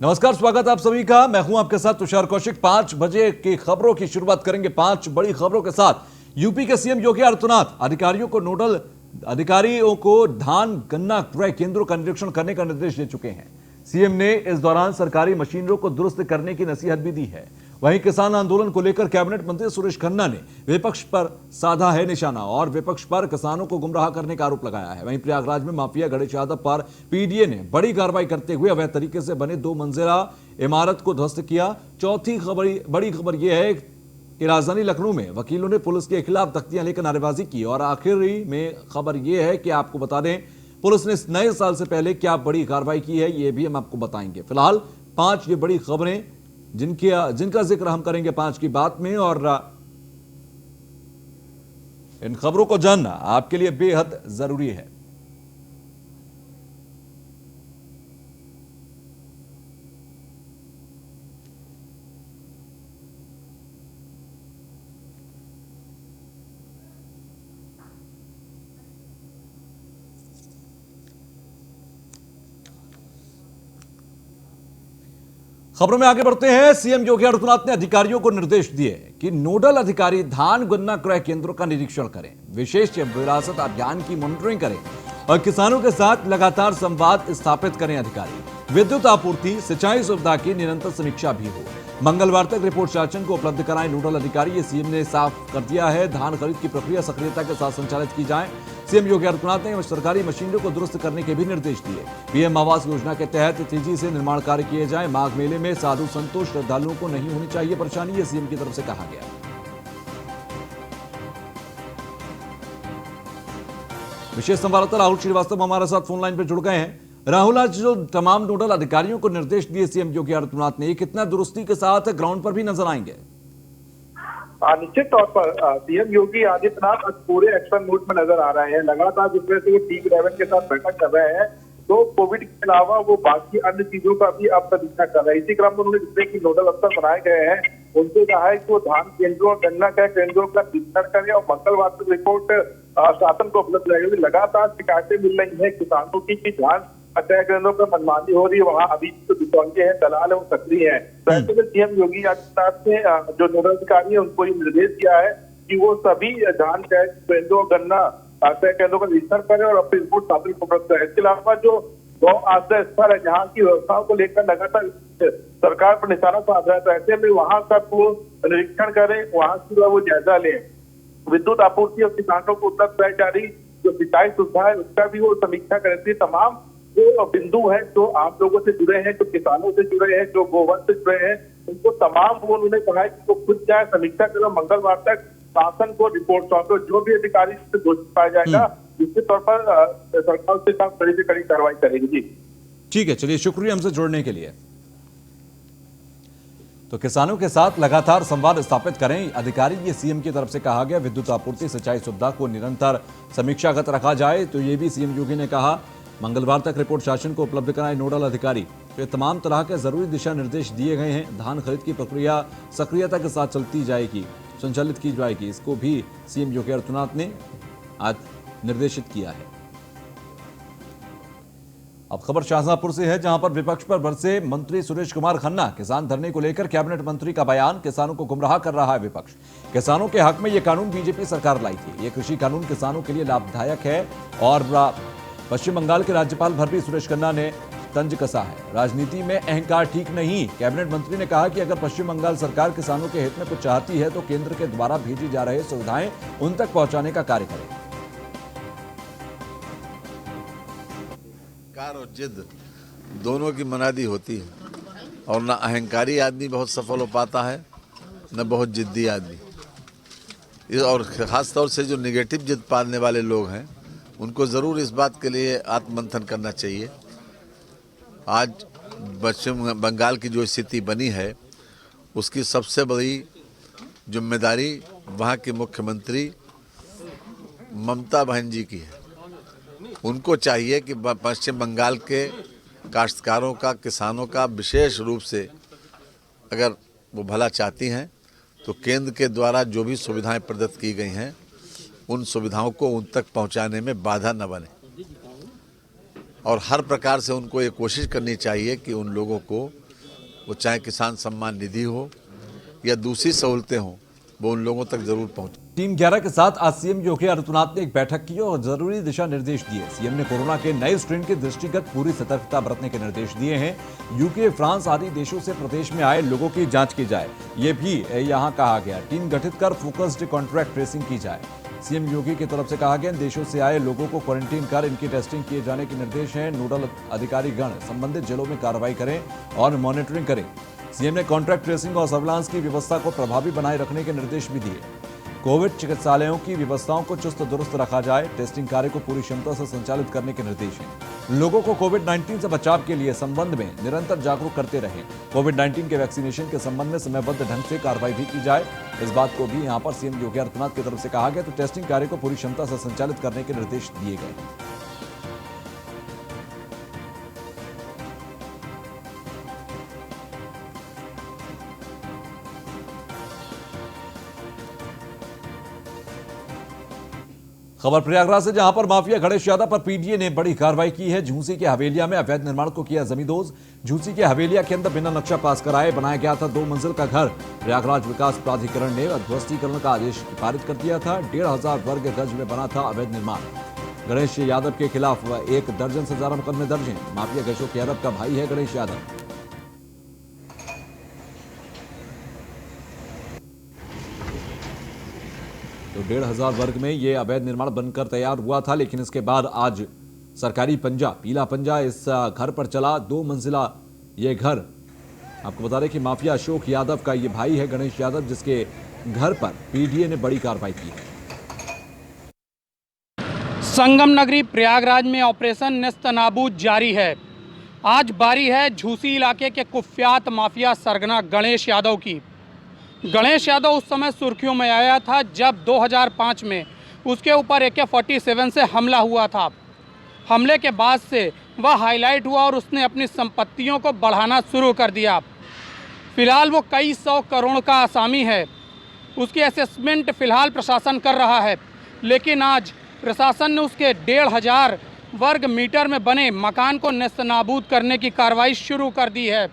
नमस्कार, स्वागत आप सभी का। मैं हूं आपके साथ तुषार कौशिक। 5 बजे की खबरों की शुरुआत करेंगे 5 बड़ी खबरों के साथ। यूपी के सीएम योगी आदित्यनाथ अधिकारियों को धान गन्ना क्रय केंद्रों का निरीक्षण करने का निर्देश दे चुके हैं। सीएम ने इस दौरान सरकारी मशीनरों को दुरुस्त करने की नसीहत भी दी है। वहीं किसान आंदोलन को लेकर कैबिनेट मंत्री सुरेश खन्ना ने विपक्ष पर साधा है निशाना और विपक्ष पर किसानों को गुमराह करने का आरोप लगाया है। वहीं प्रयागराज में माफिया गणेश यादव पर पीडीए ने बड़ी कार्रवाई करते हुए अवैध तरीके से बने 2 मंजिला इमारत को ध्वस्त किया। चौथी बड़ी खबर यह है कि राजधानी लखनऊ में वकीलों ने पुलिस के खिलाफ तख्तियां लेकर नारेबाजी की। और आखिरी में खबर यह है कि आपको बता दें, पुलिस ने इस नए साल से पहले क्या बड़ी कार्रवाई की है, यह भी हम आपको बताएंगे। फिलहाल 5 ये बड़ी खबरें जिनका जिक्र हम करेंगे 5 की बात में, और इन खबरों को जानना आपके लिए बेहद जरूरी है। खबरों में आगे बढ़ते हैं। सीएम योगी आदित्यनाथ ने अधिकारियों को निर्देश दिए कि नोडल अधिकारी धान गन्ना क्रय केंद्रों का निरीक्षण करें, विशेष विरासत अभियान की मॉनिटरिंग करें और किसानों के साथ लगातार संवाद स्थापित करें। अधिकारी विद्युत आपूर्ति सिंचाई सुविधा की निरंतर समीक्षा भी हो। मंगलवार तक रिपोर्ट शासन को उपलब्ध कराएं नोडल अधिकारी। ये सीएम ने साफ कर दिया है। धान खरीद की प्रक्रिया सक्रियता के साथ संचालित की जाए। सीएम योगी आदित्यनाथ ने सरकारी मशीनों को दुरुस्त करने के भी निर्देश दिए। पीएम आवास योजना के तहत तेजी से निर्माण कार्य किए जाए। माघ मेले में साधु संतों श्रद्धालुओं को नहीं होनी चाहिए परेशानी, ये सीएम की तरफ से कहा गया। विशेष संवाददाता राहुल श्रीवास्तव हमारे साथ फोन लाइन पर जुड़ गए हैं। राहुल, आज जो तमाम नोडल अधिकारियों को निर्देश दिए सीएम योगी आदित्यनाथ ने, कितना दुरुस्ती के साथ ग्राउंड पर भी नजर आएंगे? निश्चित तौर पर सीएम योगी आदित्यनाथ आज पूरे एक्शन मोड में नजर आ रहे हैं। लगातार जिस तरह से वो टीम 11 के साथ बैठक कर रहे हैं, तो कोविड के अलावा वो बाकी अन्य चीजों का भी अब समीक्षा कर रहे हैं। इसी क्रम में उन्होंने जितने की नोडल अफसर बनाए गए हैं, उनसे कहा है कि वो धान केंद्रों और गन्ना के केंद्रों का निरीक्षण करें और मंगलवार तक रिपोर्ट शासन को उपलब्ध रहेगी। लगातार शिकायतें मिल रही है किसानों की कि धान क्रय केंद्रों पर मनमानी हो रही है, वहाँ अभी तो बिचौलिए हैं, दलाल है, वो सक्रिय है। तो ऐसे में सीएम योगी आदित्यनाथ ने जो नोडल अधिकारी है उनको ये निर्देश दिया है कि वो सभी धान क्रय केंद्रों गन्ना क्रय केंद्रों का निरीक्षण करें और अपनी रिपोर्ट शासन को उपलब्ध करें। इसके अलावा जो गौ आश्रय स्थल है, जहाँ की व्यवस्थाओं को लेकर लगातार सरकार पर निशाना साध रहा है, तो ऐसे में वहां का वो निरीक्षण करें, वहां की वो जायजा लें। विद्युत आपूर्ति और किसानों को उपलब्ध कराई जा रही जो सिंचाई सुविधा है, उसका भी वो समीक्षा करें। तमाम जो बिंदु है, जो आप लोगों से जुड़े हैं, जो किसानों से जुड़े हैं, जो गोवंश से जुड़े हैं, उनको तमाम वो उन्होंने कहा है कि वो खुद जाए, समीक्षा करो, मंगलवार तक शासन को रिपोर्ट सौंपो। जो भी अधिकारी से दोषी पाया जाएगा, निश्चित तौर पर सरकार उसके साथ कड़ी से कड़ी कार्रवाई करेगी। ठीक है, चलिए, शुक्रिया हमसे जुड़ने के लिए। तो किसानों के साथ लगातार संवाद स्थापित करें अधिकारी, ये सीएम की तरफ से कहा गया। विद्युत आपूर्ति सिंचाई सुविधा को निरंतर समीक्षागत रखा जाए, तो ये भी सीएम योगी ने कहा। मंगलवार तक रिपोर्ट शासन को उपलब्ध कराए नोडल अधिकारी। तो तमाम तरह के जरूरी दिशा निर्देश दिए गए हैं। धान खरीद की प्रक्रिया सक्रियता के साथ चलती जाएगी, संचालित की जाएगी, इसको भी सीएम योगी आदित्यनाथ ने आज निर्देशित किया है। अब खबर शाहजहांपुर से है, जहां पर विपक्ष पर बरसे मंत्री सुरेश कुमार खन्ना। किसान धरने को लेकर कैबिनेट मंत्री का बयान, किसानों को गुमराह कर रहा है विपक्ष। किसानों के हक में यह कानून बीजेपी सरकार लाई थी। यह कृषि कानून किसानों के लिए लाभदायक है और पश्चिम बंगाल के राज्यपाल पर भी सुरेश खन्ना ने तंज कसा है। राजनीति में अहंकार ठीक नहीं। कैबिनेट मंत्री ने कहा कि अगर पश्चिम बंगाल सरकार किसानों के हित में कुछ चाहती है तो केंद्र के द्वारा भेजी जा रही सुविधाएं उन तक पहुंचाने का कार्य करे। कार और जिद दोनों की मनादी होती है, और न अहंकारी आदमी बहुत सफल हो पाता है, न बहुत जिद्दी आदमी। और खास तौर से जो निगेटिव जिद पालने वाले लोग हैं, उनको ज़रूर इस बात के लिए आत्ममंथन करना चाहिए। आज पश्चिम बंगाल की जो स्थिति बनी है, उसकी सबसे बड़ी जिम्मेदारी वहाँ की मुख्यमंत्री ममता बहन जी की है। उनको चाहिए कि पश्चिम बंगाल के काश्तकारों का, किसानों का विशेष रूप से अगर वो भला चाहती हैं, तो केंद्र के द्वारा जो भी सुविधाएं प्रदत्त की गई हैं, उन सुविधाओं को उन तक पहुंचाने में बाधा न बने। और हर प्रकार से उनको ये कोशिश करनी चाहिए कि उन लोगों को वो चाहे किसान सम्मान निधि हो या दूसरी सहूलतें हों, वो उन लोगों तक जरूर पहुंचे। टीम 11 के साथ आज सीएम योगी आदित्यनाथ ने एक बैठक की और जरूरी दिशा निर्देश दिए। सीएम ने कोरोना के नए स्ट्रेन के दृष्टिगत पूरी सतर्कता बरतने के निर्देश दिए हैं। यूके, फ्रांस आदि देशों से प्रदेश में आए लोगों की जांच की जाए, ये भी यहां कहा गया। टीम गठित कर फोकस्ड कॉन्ट्रैक्ट ट्रेसिंग की जाए। सीएम योगी की तरफ से कहा गया, देशों से आए लोगों को क्वारंटीन कर इनकी टेस्टिंग किए जाने के निर्देश हैं। नोडल अधिकारीगण संबंधित जिलों में कार्रवाई करें और मॉनिटरिंग करें। सीएम ने कॉन्ट्रैक्ट ट्रेसिंग और सर्विलांस की व्यवस्था को प्रभावी बनाए रखने के निर्देश भी दिए। कोविड चिकित्सालयों की व्यवस्थाओं को चुस्त दुरुस्त रखा जाए। टेस्टिंग कार्य को पूरी क्षमता से संचालित करने के निर्देश हैं। लोगों को कोविड-19 से बचाव के लिए संबंध में निरंतर जागरूक करते रहें। कोविड-19 के वैक्सीनेशन के संबंध में समयबद्ध ढंग से कार्रवाई भी की जाए। इस बात को भी यहां पर सीएम योगी आदित्यनाथ की तरफ से कहा गया, तो टेस्टिंग कार्य को पूरी क्षमता से संचालित करने के निर्देश दिए गए। खबर प्रयागराज से, जहां पर माफिया गणेश यादव पर पीडीए ने बड़ी कार्रवाई की है। झूंसी के हवेलिया में अवैध निर्माण को किया जमींदोज। झूंसी के हवेलिया के अंदर बिना नक्शा पास कराए बनाया गया था 2 मंजिल का घर। प्रयागराज विकास प्राधिकरण ने ध्वस्तीकरण का आदेश पारित कर दिया था। 1,500 वर्ग गज में बना था अवैध निर्माण। गणेश यादव के खिलाफ 1 दर्जन से ज्यादा मुकदमे दर्ज हैं। माफिया अशोक यादव का भाई है गणेश यादव। तो 1,500 वर्ग में यह अवैध निर्माण बनकर तैयार हुआ था, लेकिन इसके बाद आज सरकारी पंजा, पीला पंजा इस घर पर चला। 2 मंजिला यह घर, आपको बता दें कि माफिया अशोक यादव का यह भाई है गणेश यादव, जिसके घर पर पीडीए ने बड़ी कार्रवाई की है। संगम नगरी प्रयागराज में ऑपरेशन नेस्तनाबूद जारी है। आज बारी है झूसी इलाके के कुख्यात माफिया सरगना गणेश यादव की। गणेश यादव उस समय सुर्खियों में आया था जब 2005 में उसके ऊपर AK-47 से हमला हुआ था। हमले के बाद से वह हाईलाइट हुआ और उसने अपनी संपत्तियों को बढ़ाना शुरू कर दिया। फिलहाल वो कई 100 करोड़ का आसामी है। उसकी असेसमेंट फिलहाल प्रशासन कर रहा है, लेकिन आज प्रशासन ने उसके 1,500 वर्ग मीटर में बने मकान को नेस्तनाबूद करने की कार्रवाई शुरू कर दी है।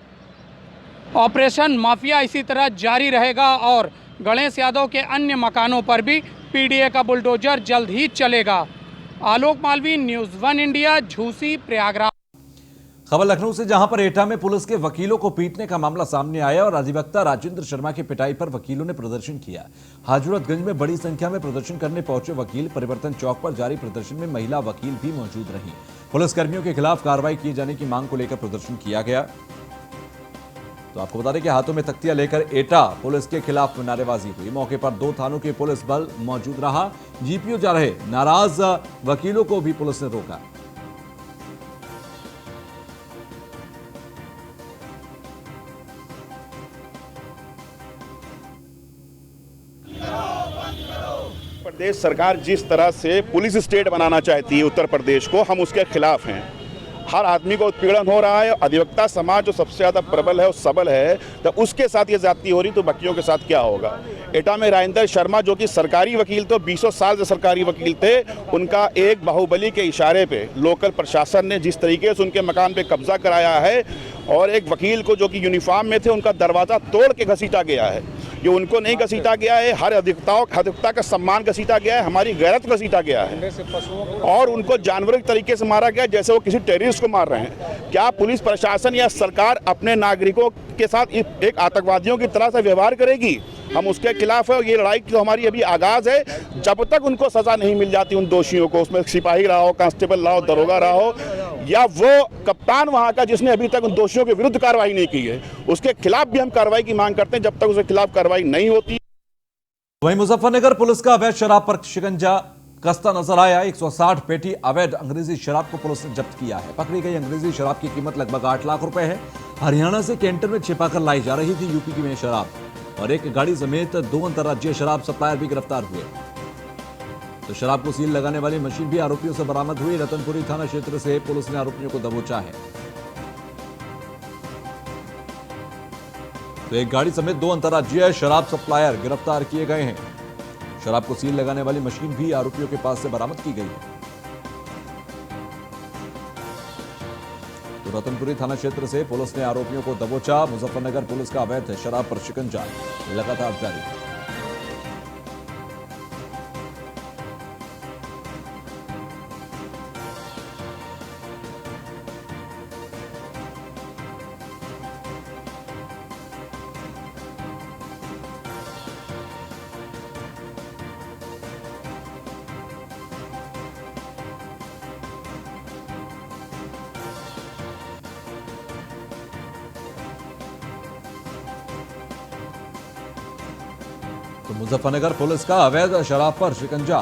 ऑपरेशन माफिया इसी तरह जारी रहेगा और गणेश यादव के अन्य मकानों पर भी पीडीए का बुलडोजर जल्द ही चलेगा। आलोक मालवी, न्यूज़ 1 इंडिया, झूसी, प्रयागराज। खबर लखनऊ से, जहां पर एटा में पुलिस के वकीलों को पीटने का मामला सामने आया और अधिवक्ता राजेंद्र शर्मा की पिटाई पर वकीलों ने प्रदर्शन किया। हाजूरतगंज में बड़ी संख्या में प्रदर्शन करने पहुंचे वकील। परिवर्तन चौक पर जारी प्रदर्शन में महिला वकील भी मौजूद रही। पुलिसकर्मियों के खिलाफ कार्रवाई किए जाने की मांग को लेकर प्रदर्शन किया गया। तो आपको बता दें कि हाथों में तख्तियां लेकर एटा पुलिस के खिलाफ नारेबाजी हुई। मौके पर 2 थानों के पुलिस बल मौजूद रहा। जीपीओ जा रहे नाराज वकीलों को भी पुलिस ने रोका। प्रदेश सरकार जिस तरह से पुलिस स्टेट बनाना चाहती है उत्तर प्रदेश को, हम उसके खिलाफ हैं। हर आदमी को उत्पीड़न हो रहा है। अधिवक्ता समाज जो सबसे ज़्यादा प्रबल है और सबल है, तो उसके साथ ये ज्यादती हो रही, तो बाकियों के साथ क्या होगा। एटा में राजेंद्र शर्मा जो कि सरकारी वकील तो 20 साल से सरकारी वकील थे, उनका एक बाहुबली के इशारे पे लोकल प्रशासन ने जिस तरीके से उनके मकान पे कब्जा कराया है और एक वकील को जो कि यूनिफॉर्म में थे उनका दरवाज़ा तोड़ के घसीटा गया है। ये उनको नहीं घसीटा गया है, हर अधिवक्ता का सम्मान घसीटा गया है, हमारी गैरत घसीटा गया है और उनको जानवर के तरीके से मारा गया जैसे वो किसी टेररिस्ट को मार रहे हैं। क्या पुलिस प्रशासन या सरकार अपने नागरिकों के साथ एक आतंकवादियों की तरह से व्यवहार करेगी? हम उसके खिलाफ है। ये लड़ाई तो हमारी अभी आगाज है। जब तक उनको सजा नहीं मिल जाती उन दोषियों को, उसमें सिपाही रहा हो, कांस्टेबल रहा हो, दरोगा रहा हो या वो कप्तान वहाँ का जिसने अभी तक उन दोषियों के विरुद्ध कार्रवाई नहीं की है, उसके खिलाफ भी हम कार्रवाई की मांग करते हैं। जब तक उसके खिलाफ कार्रवाई नहीं होती। वहीं मुजफ्फरनगर पुलिस का अवैध शराब पर शिकंजा कसता नजर आया। 160 पेटी अवैध अंग्रेजी शराब को पुलिस ने जब्त किया है। पकड़ी गई अंग्रेजी शराब की कीमत लगभग 8 लाख रुपए है। हरियाणा से कैंटर में छिपाकर लाई जा रही थी यूपी की में शराब और एक गाड़ी समेत 2 अंतर्राज्यीय शराब सप्लायर भी गिरफ्तार हुए। तो शराब को सील लगाने वाली मशीन भी आरोपियों से बरामद हुई। रतनपुरी थाना क्षेत्र से पुलिस ने आरोपियों को दबोचा है। तो एक गाड़ी समेत 2 अंतर्राज्यीय शराब सप्लायर गिरफ्तार किए गए हैं। शराब को सील लगाने वाली मशीन भी आरोपियों के पास से बरामद की गई है। तो रतनपुरी थाना क्षेत्र से पुलिस ने आरोपियों को दबोचा। मुजफ्फरनगर पुलिस का अवैध शराब पर शिकंजा लगातार जारी है। तो मुजफ्फरनगर पुलिस का अवैध शराब पर शिकंजा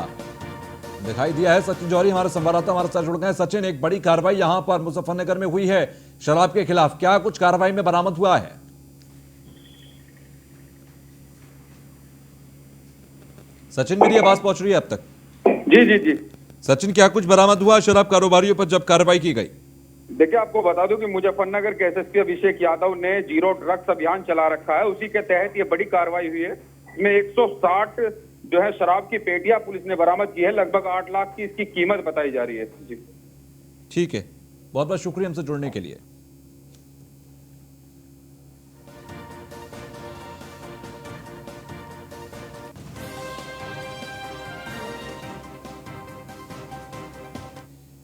दिखाई दिया है। सचिन जौहरी हमारे संवाददाता हमारे साथ जुड़ गए। सचिन, एक बड़ी कार्रवाई यहां पर मुजफ्फरनगर में हुई है शराब के खिलाफ, क्या कुछ कार्रवाई में बरामद हुआ है? सचिन, मेरी आवाज पहुंच रही है अब तक? जी जी जी। सचिन, क्या कुछ बरामद हुआ शराब कारोबारियों पर जब कार्रवाई की गई? देखिए, आपको बता दूं कि मुजफ्फरनगर के एसएसपी अभिषेक यादव ने जीरो ड्रग्स अभियान चला रखा है। उसी के तहत ये बड़ी कार्रवाई हुई है। इसमें 160 जो है शराब की पेटियां पुलिस ने बरामद की है। लगभग 8 लाख की इसकी कीमत बताई जा रही है। जी ठीक है, बहुत बहुत शुक्रिया हमसे जुड़ने के लिए।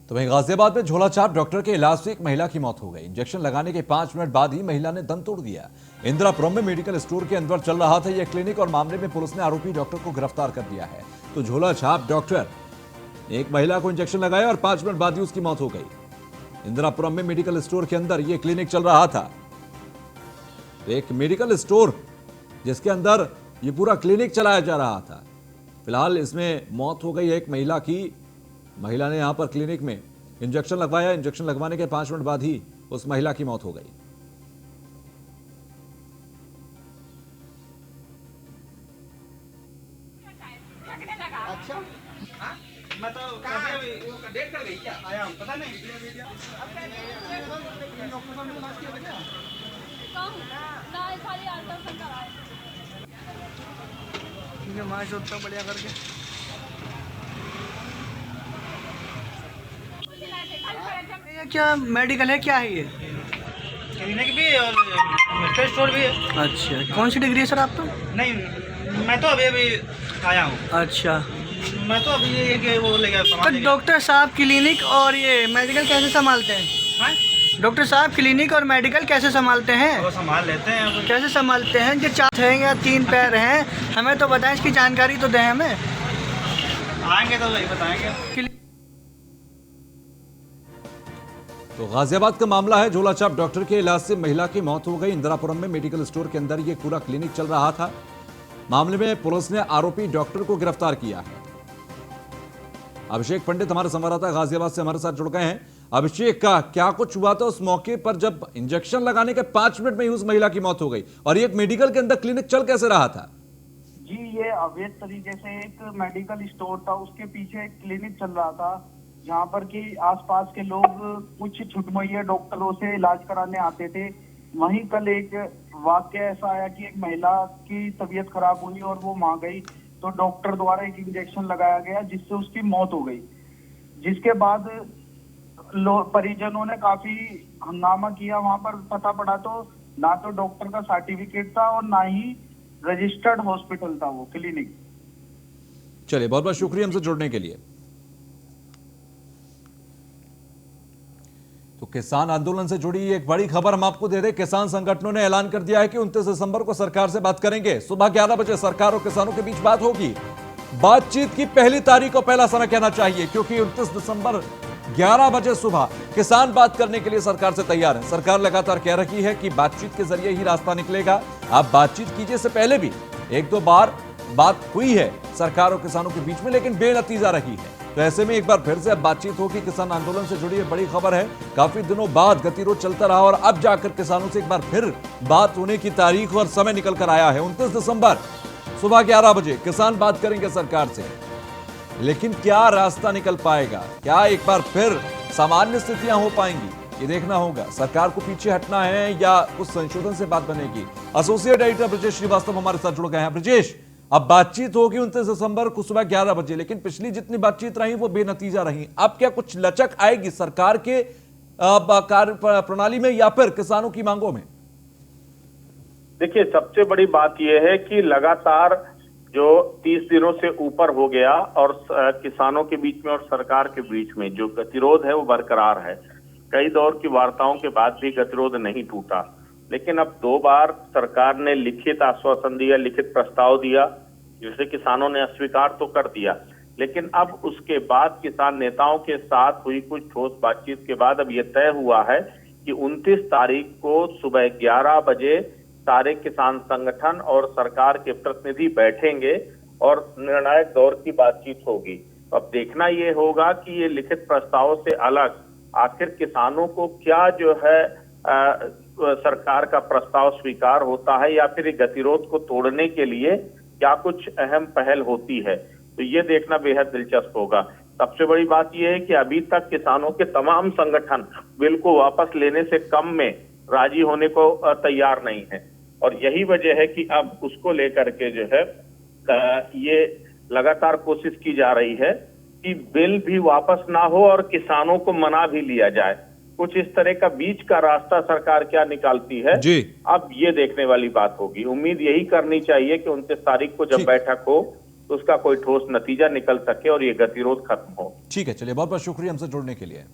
तो वहीं गाजियाबाद में झोलाछाप डॉक्टर के इलाज से एक महिला की मौत हो गई। इंजेक्शन लगाने के 5 मिनट बाद ही महिला ने दम तोड़ दिया। इंदिरापुरम में मेडिकल स्टोर के अंदर चल रहा था यह क्लिनिक और मामले में पुलिस ने आरोपी डॉक्टर को गिरफ्तार कर लिया है। तो झोलाछाप डॉक्टर ने एक महिला को इंजेक्शन लगाया और 5 मिनट बाद ही उसकी मौत हो गई। इंदिरापुरम में मेडिकल स्टोर के अंदर यह क्लिनिक चल रहा था। एक मेडिकल स्टोर जिसके अंदर यह पूरा क्लिनिक चलाया जा रहा था। फिलहाल इसमें मौत हो गई एक महिला की। महिला ने यहां पर क्लिनिक में इंजेक्शन लगवाया। इंजेक्शन लगवाने के 5 मिनट बाद ही उस महिला की मौत हो गई। अच्छा, मैं तो डेट कर गई क्या आया हूँ पता नहीं। बढ़िया करके ये क्या मेडिकल है, क्या है ये? क्लिनिक भी और मेडिकल स्टोर भी है। अच्छा, कौन सी डिग्री है सर आपका? नहीं, मैं तो अभी आया हूँ। अच्छा, मैं तो अभी ये वो ले गया सामान। तो डॉक्टर साहब क्लिनिक और ये मेडिकल कैसे संभालते हैं? हाँ? डॉक्टर साहब क्लिनिक और मेडिकल कैसे संभालते हैं? वो संभाल लेते हैं। कैसे संभालते हैं? जो 4 हैं या 3 पैर हैं, हमें तो बताएं, इसकी जानकारी तो दें हमें। आएंगे तो वही बताएंगे। तो गाजियाबाद का मामला है। झोलाछाप डॉक्टर के इलाज से महिला की मौत हो गई। इंदिरापुरम में मेडिकल स्टोर के अंदर यह पूरा क्लिनिक चल रहा था। मामले में पुलिस ने आरोपी डॉक्टर को गिरफ्तार किया है। अभिषेक पंडित हमारे संवाददाता गाजियाबाद से हमारे साथ जुड़ गए हैं। अभिषेक, का क्या कुछ हुआ था उस मौके पर जब इंजेक्शन लगाने के 5 मिनट में ही उस महिला की मौत हो गई, और ये एक मेडिकल के अंदर क्लिनिक चल कैसे रहा था? जी, ये अवैध तरीके से एक मेडिकल स्टोर था, उसके पीछे एक क्लिनिक चल रहा था जहाँ पर कि आसपास के लोग कुछ छुटमुइये डॉक्टरों से इलाज कराने आते थे। वहीं कल एक वाकया ऐसा आया कि एक महिला की तबीयत खराब हुई और वो वहां गई, तो डॉक्टर द्वारा एक इंजेक्शन लगाया गया जिससे उसकी मौत हो गई। जिसके बाद परिजनों ने काफी हंगामा किया। वहां पर पता पड़ा तो ना तो डॉक्टर का सर्टिफिकेट था और ना ही रजिस्टर्ड हॉस्पिटल था वो क्लिनिक। चलिए, बहुत बहुत शुक्रिया हमसे जुड़ने के लिए। तो किसान आंदोलन से जुड़ी एक बड़ी खबर हम आपको दे दें। किसान संगठनों ने ऐलान कर दिया है कि 29 दिसंबर को सरकार से बात करेंगे। सुबह 11 बजे सरकार और किसानों के बीच बात होगी। बातचीत की पहली तारीख को पहला समय कहना चाहिए, क्योंकि 29 दिसंबर 11 बजे सुबह किसान बात करने के लिए सरकार से तैयार है। सरकार लगातार कह रही है कि बातचीत के जरिए ही रास्ता निकलेगा। आप बातचीत कीजिए से पहले भी 1-2 बार बात हुई है सरकार और किसानों के बीच में, लेकिन बेनतीजा रही है। तो ऐसे में एक बार फिर से अब बातचीत होगी। किसान आंदोलन से जुड़ी बड़ी खबर है। काफी दिनों बाद गतिरोध चलता रहा और अब जाकर किसानों से एक बार फिर बात होने की तारीख और समय निकल कर आया है। 29 दिसंबर सुबह 11 बजे किसान बात करेंगे सरकार से। लेकिन क्या रास्ता निकल पाएगा? क्या एक बार फिर सामान्य स्थितियां हो पाएंगी? ये देखना होगा। सरकार को पीछे हटना है या कुछ संशोधन से बात बनेगी? एसोसिएट एडिटर ब्रजेश श्रीवास्तव हमारे साथ जुड़ गए हैं। ब्रजेश, अब बातचीत होगी 29 दिसंबर को सुबह 11 बजे, लेकिन पिछली जितनी बातचीत रही वो बेनतीजा रही। अब क्या कुछ लचक आएगी सरकार के कार्य प्रणाली में या फिर किसानों की मांगों में? देखिए, सबसे बड़ी बात यह है कि लगातार जो 30 दिनों से ऊपर हो गया और किसानों के बीच में और सरकार के बीच में जो गतिरोध है वो बरकरार है। कई दौर की वार्ताओं के बाद भी गतिरोध नहीं टूटा, लेकिन अब 2 बार सरकार ने लिखित आश्वासन दिया, लिखित प्रस्ताव दिया, जिसे किसानों ने अस्वीकार तो कर दिया, लेकिन अब उसके बाद किसान नेताओं के साथ हुई कुछ ठोस बातचीत के बाद अब यह तय हुआ है कि 29 तारीख को सुबह 11 बजे सारे किसान संगठन और सरकार के प्रतिनिधि बैठेंगे और निर्णायक दौर की बातचीत होगी। अब देखना ये होगा कि ये लिखित प्रस्ताव से अलग आखिर किसानों को क्या जो है सरकार का प्रस्ताव स्वीकार होता है या फिर गतिरोध को तोड़ने के लिए क्या कुछ अहम पहल होती है, तो ये देखना बेहद दिलचस्प होगा। सबसे बड़ी बात यह है कि अभी तक किसानों के तमाम संगठन बिल को वापस लेने से कम में राजी होने को तैयार नहीं है, और यही वजह है कि अब उसको लेकर के जो है ये लगातार कोशिश की जा रही है कि बिल भी वापस ना हो और किसानों को मना भी लिया जाए। कुछ इस तरह का बीच का रास्ता सरकार क्या निकालती है जी। अब ये देखने वाली बात होगी। उम्मीद यही करनी चाहिए कि 29 तारीख को जब बैठक हो तो उसका कोई ठोस नतीजा निकल सके और ये गतिरोध खत्म हो। ठीक है, चलिए, बहुत बहुत शुक्रिया हमसे जुड़ने के लिए।